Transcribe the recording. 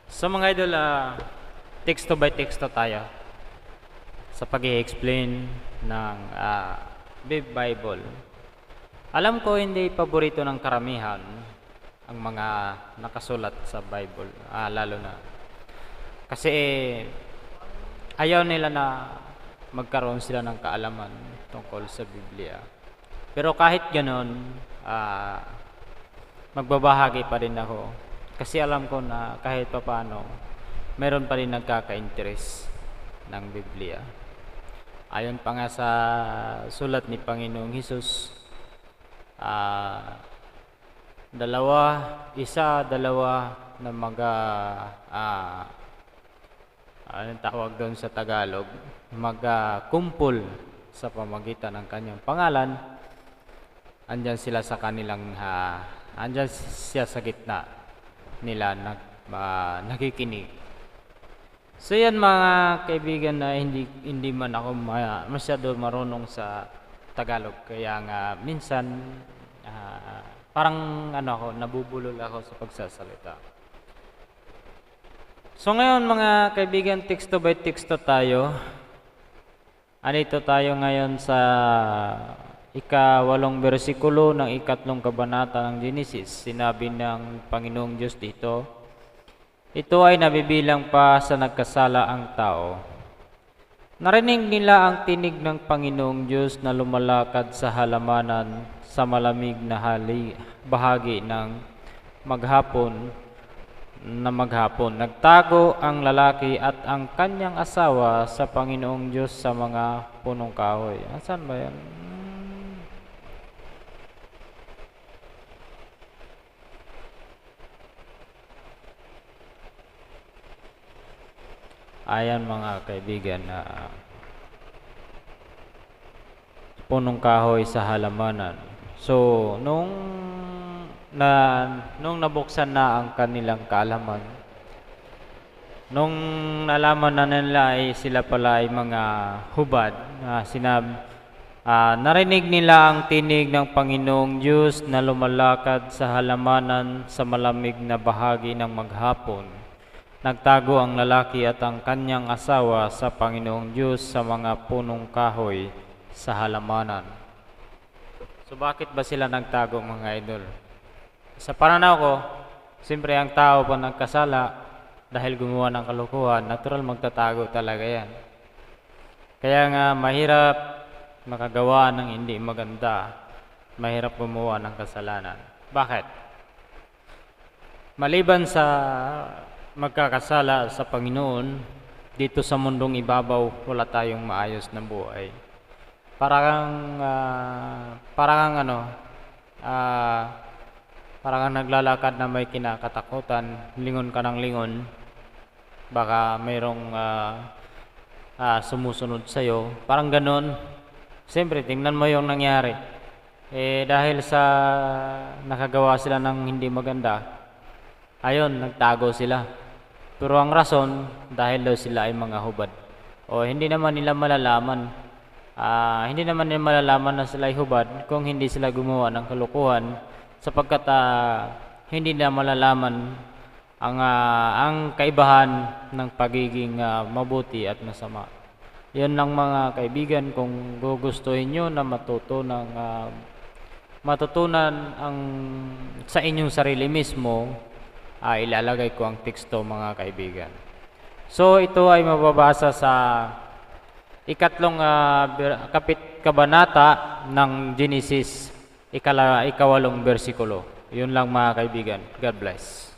So mga idol, teksto by teksto tayo sa pag-i-explain ng Bible. Alam ko hindi paborito ng karamihan ang mga nakasulat sa Bible, lalo na kasi ayaw nila na magkaroon sila ng kaalaman tungkol sa Biblia. Pero kahit ganon, magbabahagi pa rin ako kasi alam ko na kahit papaano meron pa rin nagkaka-interest ng Biblia. Ayon pa nga sa sulat ni Panginoong Hesus, dalawa na anong tawag doon sa Tagalog, magkumpul sa pamagitan ng kanyang pangalan. Andyan sila sa kanilang andyan siya sa gitna nila nakikinig. So yan mga kaibigan, na hindi man ako masyado marunong sa Tagalog, kaya nga minsan parang nabubulol ako sa pagsasalita. So ngayon mga kaibigan, teksto by teksto tayo. Andito tayo ngayon sa ika-8 bersikulo ng 3 kabanata ng Genesis. Sinabi ng Panginoong Diyos dito, ito ay nabibilang pa sa nagkasala ang tao. Narinig nila ang tinig ng Panginoong Diyos na lumalakad sa halamanan sa malamig na bahagi ng maghapon. Nagtago ang lalaki at ang kanyang asawa sa Panginoong Diyos sa mga punong kahoy. Saan ba yan? Ayan mga kaibigan, punong kahoy sa halamanan. So, nung nabuksan na ang kanilang kaalaman, nung nalaman na nila ay sila pala ay mga hubad, narinig nila ang tinig ng Panginoong Diyos na lumalakad sa halamanan sa malamig na bahagi ng maghapon. Nagtago ang lalaki at ang kanyang asawa sa Panginoong Diyos sa mga punong kahoy sa halamanan. So bakit ba sila nagtago mga idol? Sa pananaw ko, siyempre ang tao pa nagkasala dahil gumawa ng kalokohan, natural magtatago talaga yan. Kaya nga mahirap makagawa ng hindi maganda, mahirap gumawa ng kasalanan. Bakit? Maliban sa magkakasala sa Panginoon, dito sa mundong ibabaw wala tayong maayos na buhay. Parang naglalakad na may kinakatakutan, lingon ka ng lingon, baka mayroong sumusunod sa'yo, parang ganon. Siyempre tingnan mo yung nangyari, dahil sa nakagawa sila ng hindi maganda, ayon, nagtago sila. Pero ang rason, dahil daw sila ay mga hubad. O hindi naman nila malalaman na sila ay hubad kung hindi sila gumawa ng kalukuhan, sapagkat hindi na malalaman ang kaibahan ng pagiging mabuti at masama. Yan lang mga kaibigan, kung gugustuhin nyo na matutunan ang sa inyong sarili mismo, ilalagay ko ang teksto mga kaibigan. So ito ay mababasa sa 3 kabanata ng Genesis, 8 bersikulo. Yun lang mga kaibigan. God bless.